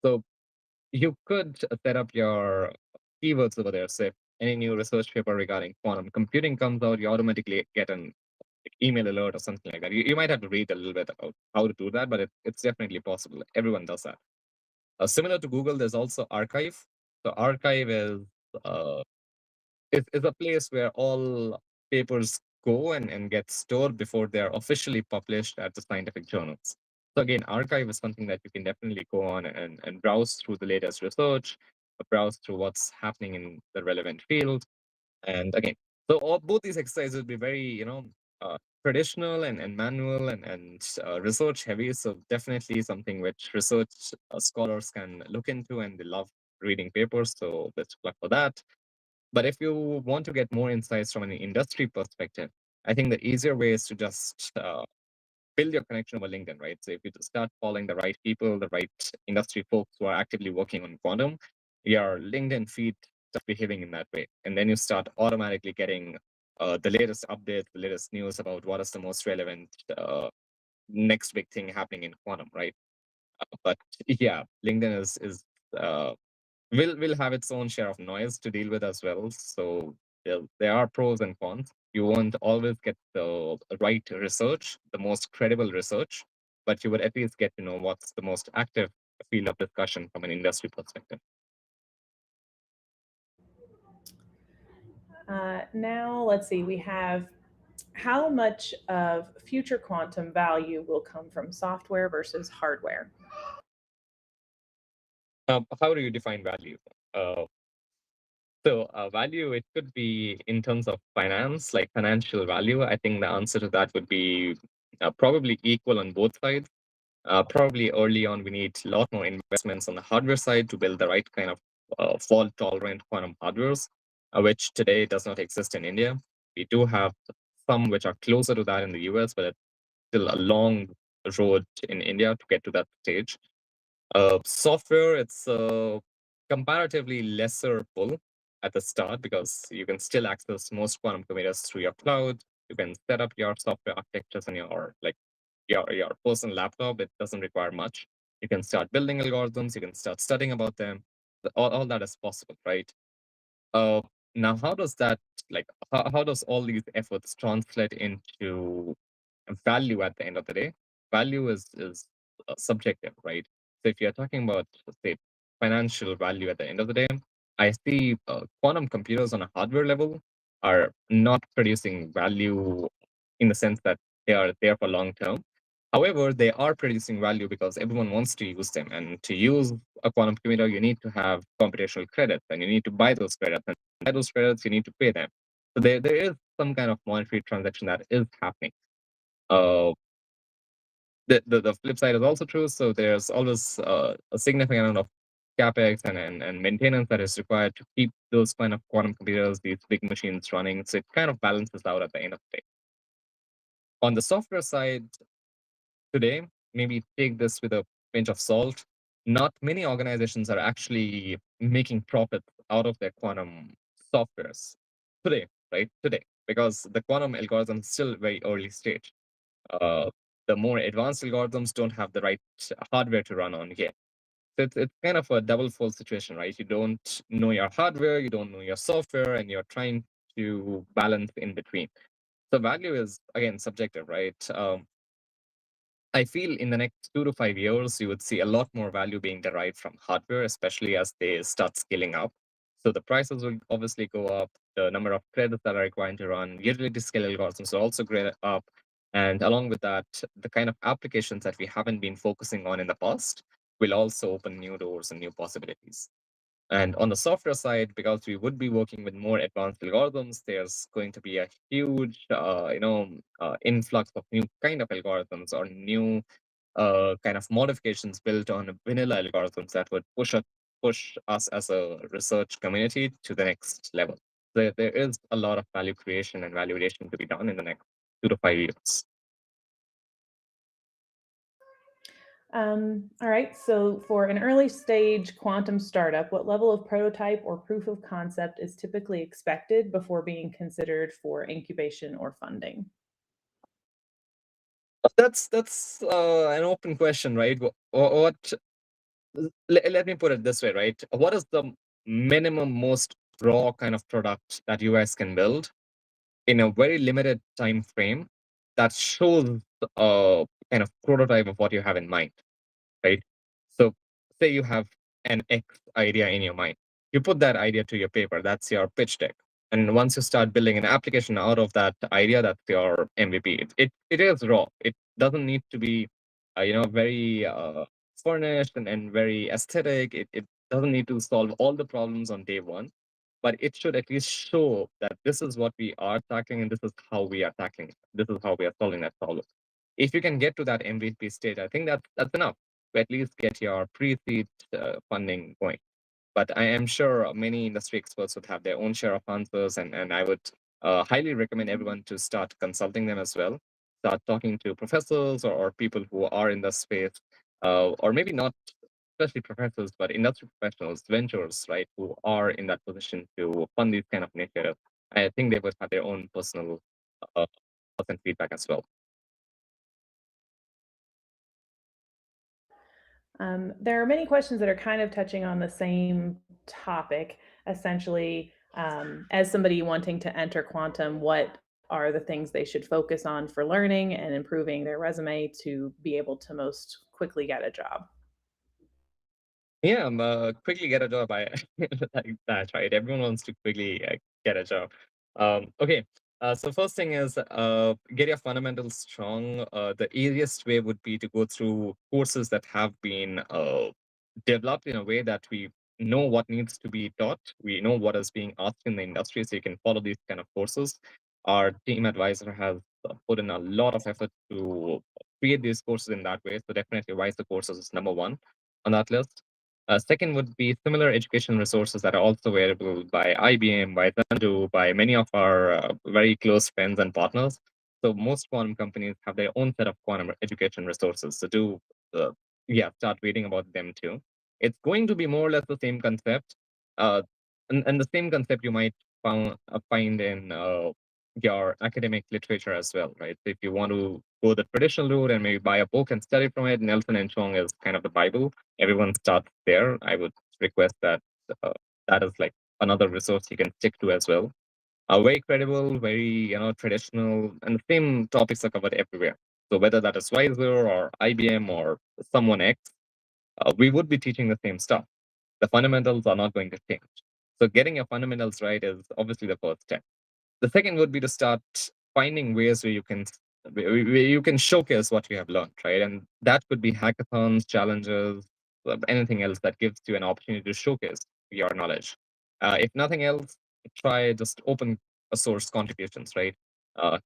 So you could set up your keywords over there. So if any new research paper regarding quantum computing comes out, you automatically get an email alert or something like that. You might have to read a little bit about how to do that, but it's definitely possible. Everyone does that. Similar to Google, there's also Archive. So Archive uh, is a place where all papers go and get stored before they're officially published at the scientific journals. So again, archive is something that you can definitely go on and browse through the latest research, browse through what's happening in the relevant field. And again, so both these exercises will be very, traditional and manual and research heavy. So definitely something which research scholars can look into and they love reading papers. So let's plug for that. But if you want to get more insights from an industry perspective, I think the easier way is to just build your connection over LinkedIn, right? So if you just start following the right people, the right industry folks who are actively working on quantum, your LinkedIn feed starts behaving in that way. And then you start automatically getting the latest updates, the latest news about what is the most relevant next big thing happening in quantum, right? But yeah, LinkedIn is uh, will have its own share of noise to deal with as well. So there are pros and cons. You won't always get the right research, the most credible research. but you would at least get to know what's the most active field of discussion from an industry perspective. Now, let's see, we have how much of future quantum value will come from software versus hardware? How do you define value? Uh, Value, it could be in terms of finance, like financial value. I think the answer to that would be probably equal on both sides. Probably early on, we need a lot more investments on the hardware side to build the right kind of fault-tolerant quantum hardwares, which today does not exist in India. We do have some which are closer to that in the US, but it's still a long road in India to get to that stage. Software, it's comparatively lesser pull at the start because you can still access most quantum computers through your cloud. You can set up your software architectures on your personal laptop. It doesn't require much. You can start building algorithms. You can start studying about them. All that is possible, right? Uh, Now, how does that how does all these efforts translate into value at the end of the day? Value is subjective, right? So if you're talking about, say, financial value at the end of the day, I see quantum computers on a hardware level are not producing value in the sense that they are there for long term. However, they are producing value because everyone wants to use them. And to use a quantum computer, you need to have computational credits and you need to buy those credits. And to buy those credits, you need to pay them. So there is some kind of monetary transaction that is happening. Uh, the flip side is also true. So there's always a significant amount of capex and maintenance that is required to keep those kind of quantum computers, these big machines running. So it kind of balances out at the end of the day. On the software side, today, maybe take this with a pinch of salt. Not many organizations are actually making profits out of their quantum softwares today, right? Today, because the quantum algorithm is still very early stage. Uh, the more advanced algorithms don't have the right hardware to run on yet. So it's kind of a double fold situation, right? You don't know your hardware, you don't know your software, and you're trying to balance in between. So value is again subjective, right? I feel in the next 2 to 5 years, you would see a lot more value being derived from hardware, especially as they start scaling up. So the prices will obviously go up. The number of credits that are required to run utility scale algorithms will also go up. And along with that, the kind of applications that we haven't been focusing on in the past will also open new doors and new possibilities. And on the software side, because we would be working with more advanced algorithms, there's going to be a huge, influx of new kind of algorithms or new kind of modifications built on vanilla algorithms that would push us as a research community to the next level. There is a lot of value creation and valuation to be done in the next 2 to 5 years. All right, so for an early stage quantum startup, what level of prototype or proof of concept is typically expected before being considered for incubation or funding? That's an open question, right? What let me put it this way, right? What is the minimum, most raw kind of product that you guys can build in a very limited time frame that shows a kind of prototype of what you have in mind, right? So, say you have an X idea in your mind. You put that idea to your paper. That's your pitch deck. And once you start building an application out of that idea, that's your MVP. It is raw. It doesn't need to be, very furnished and very aesthetic. It doesn't need to solve all the problems on day one, but it should at least show that this is what we are tackling and this is how we are tackling it. This is how we are solving that problem. If you can get to that MVP stage, I think that's enough to at least get your pre-seed funding going. But I am sure many industry experts would have their own share of answers, and I would highly recommend everyone to start consulting them as well. Start talking to professors or people who are in the space, or maybe not especially professors, but industry professionals, ventures, right, who are in that position to fund these kind of initiatives. I think they would have their own personal thoughts and feedback as well. There are many questions that are kind of touching on the same topic. Essentially, as somebody wanting to enter quantum, what are the things they should focus on for learning and improving their resume to be able to most quickly get a job? Yeah, quickly get a job. I like that, right? Everyone wants to quickly get a job. Okay. So first thing is get your fundamentals strong. The easiest way would be to go through courses that have been developed in a way that we know what needs to be taught. We know what is being asked in the industry, so you can follow these kind of courses. Our team advisor has put in a lot of effort to create these courses in that way. So definitely, Wise the courses is number one on that list. Second would be similar education resources that are also available by IBM, by Zandu, by many of our very close friends and partners. So most quantum companies have their own set of quantum education resources. So do uh, yeah, start reading about them too. It's going to be more or less the same concept, uh, and the same concept you might find in your academic literature as well, right? So if you want to go the traditional route and maybe buy a book and study from it, Nelson and Chong is kind of the Bible. Everyone starts there. I would request that uh, that is like another resource you can stick to as well. Very credible, very traditional, and the same topics are covered everywhere. So whether that is Wiser or IBM or someone X, we would be teaching the same stuff. The fundamentals are not going to change. So getting your fundamentals right is obviously the first step. The second would be to start finding ways where you can showcase what you have learned, right? And that could be hackathons, challenges, anything else that gives you an opportunity to showcase your knowledge. If nothing else, try just open source contributions, right?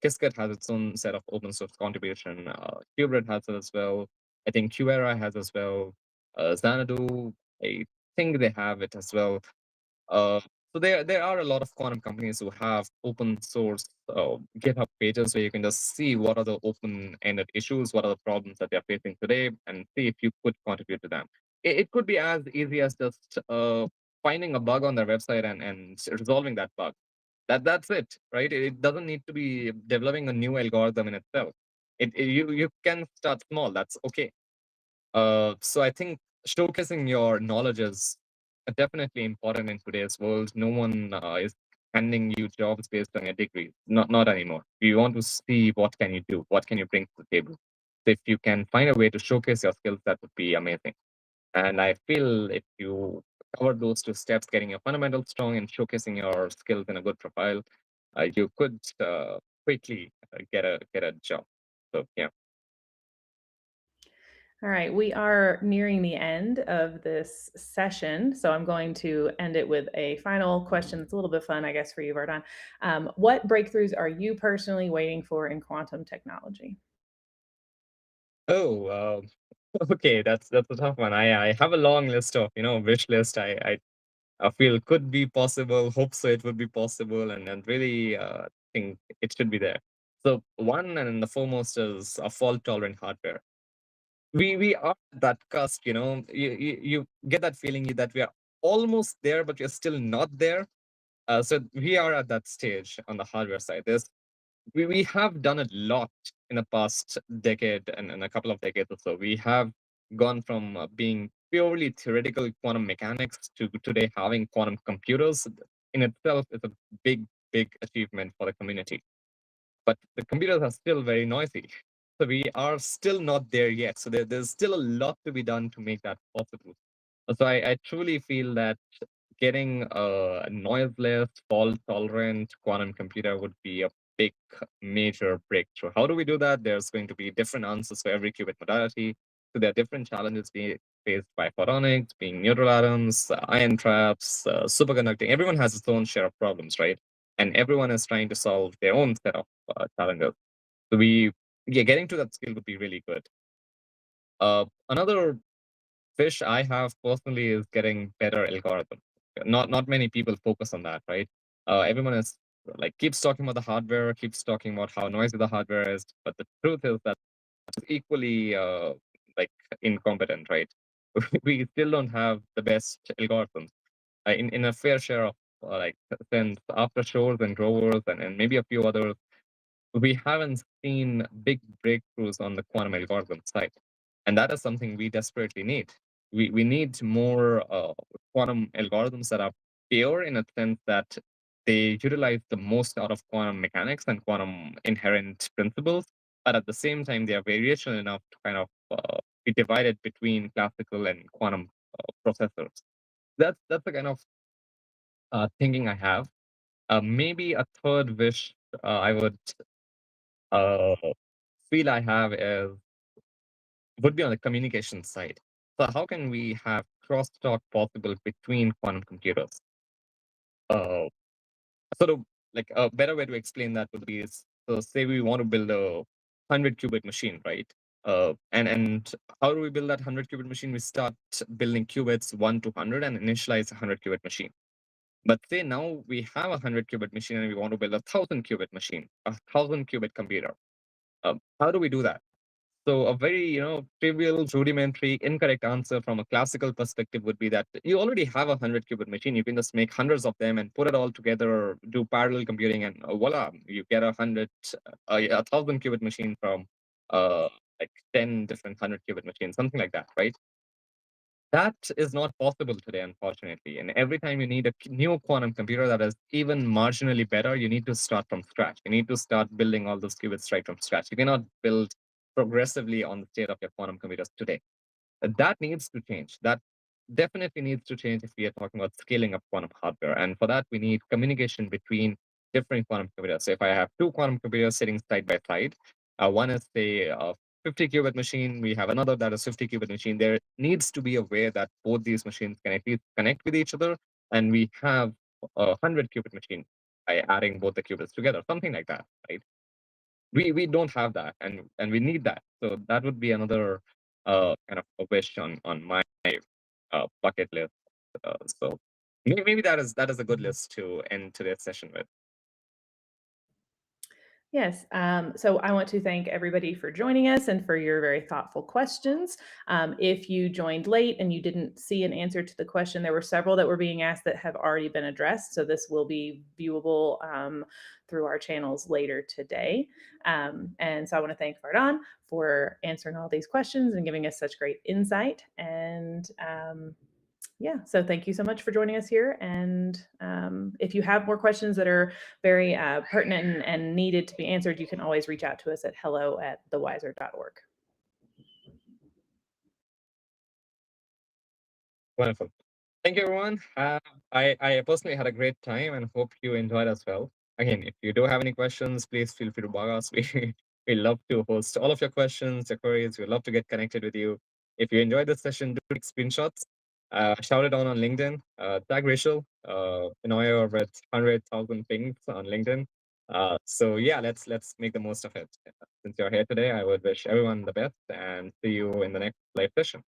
Qiskit has its own set of open source contribution. Qubit has it as well. I think Qera has as well. Xanadu, I think they have it as well. uh, so there are a lot of quantum companies who have open source GitHub pages where you can just see what are the open-ended issues, what are the problems that they're facing today, and see if you could contribute to them. It could be as easy as just finding a bug on their website and resolving that bug. That's it, right? It doesn't need to be developing a new algorithm in itself. You can start small. That's okay. So I think showcasing your knowledge is definitely important in today's world. No one is handing you jobs based on your degree. Not anymore. We want to see what can you do, what can you bring to the table. So if you can find a way to showcase your skills, that would be amazing. And I feel if you cover those two steps, getting your fundamentals strong and showcasing your skills in a good profile, you could quickly get a job. So yeah. All right, we are nearing the end of this session, so I'm going to end it with a final question that's a little bit fun, I guess, for you, Vardaan. What breakthroughs are you personally waiting for in quantum technology? Oh, okay, that's a tough one. I have a long list of wish list. I feel could be possible. Hope so it would be possible, and really think it should be there. So one and the foremost is a fault tolerant hardware. We are at that cusp. You get that feeling that we are almost there, but we're still not there. So we are at that stage on the hardware side. We have done a lot in the past decade and a couple of decades or so. We have gone from being purely theoretical quantum mechanics to today having quantum computers. In itself is a big, big achievement for the community. But the computers are still very noisy. So we are still not there yet. So there's still a lot to be done to make that possible. So I truly feel that getting a noiseless, fault-tolerant quantum computer would be a big, major breakthrough. How do we do that? There's going to be different answers for every qubit modality. So there are different challenges being faced by photonics, being neutral atoms, ion traps, superconducting. Everyone has its own share of problems, right? And everyone is trying to solve their own set of challenges. So yeah, getting to that skill would be really good. Another fish I have personally is getting better algorithms. Not many people focus on that, right? Everyone is like keeps talking about the hardware, keeps talking about how noisy the hardware is, but the truth is that it's equally like incompetent, right? We still don't have the best algorithms in a fair share of like since after shores and growers and maybe a few others. We haven't seen big breakthroughs on the quantum algorithm side. And that is something we desperately need. We need more quantum algorithms that are pure in a sense that they utilize the most out of quantum mechanics and quantum inherent principles, but at the same time, they are variational enough to kind of be divided between classical and quantum processors. That's the kind of thinking I have. Maybe a third wish I would uh, feel I have is would be on the communication side. So how can we have crosstalk possible between quantum computers? Uh, sort of like a better way to explain that would be is, so say we want to build a 100 qubit machine, right? And how do we build that 100 qubit machine? We start building qubits 1 to 100 and initialize a 100 qubit machine. But say now we have a 100 qubit machine and we want to build a 1,000 qubit machine, a 1,000 qubit computer. How do we do that? So a very, trivial, rudimentary, incorrect answer from a classical perspective would be that you already have a 100 qubit machine. You can just make hundreds of them and put it all together, do parallel computing, and voila, you get 1,000 qubit machine from uh, like 10 different 100 qubit machines, something like that, right? That is not possible today, unfortunately. And every time you need a new quantum computer that is even marginally better, you need to start from scratch. You need to start building all those qubits right from scratch. You cannot build progressively on the state of your quantum computers today. That needs to change. That definitely needs to change if we are talking about scaling up quantum hardware. And for that, we need communication between different quantum computers. So if I have two quantum computers sitting side by side, one is say a 50 qubit machine, we have another that is 50 qubit machine. There needs to be a way that both these machines can at least connect with each other, and we have a 100 qubit machine by adding both the qubits together, something like that, right? We don't have that, and we need that. So that would be another kind of a wish on my bucket list. So maybe that is a good list to end today's session with. Yes. So I want to thank everybody for joining us and for your very thoughtful questions. If you joined late and you didn't see an answer to the question, there were several that were being asked that have already been addressed. So this will be viewable through our channels later today. And so I want to thank Vardaan for answering all these questions and giving us such great insight. And yeah, so thank you so much for joining us here. And if you have more questions that are very pertinent and needed to be answered, you can always reach out to us at hello@thewiser.org. Wonderful. Thank you, everyone. I personally had a great time and hope you enjoyed as well. Again, if you do have any questions, please feel free to bug us. We love to host all of your questions, your queries. We'd love to get connected with you. If you enjoyed this session, do take screenshots, shout it on LinkedIn, tag Rachel, Pinoy with 100,000 pings on LinkedIn. So yeah, let's make the most of it. Since you're here today, I would wish everyone the best and see you in the next live session.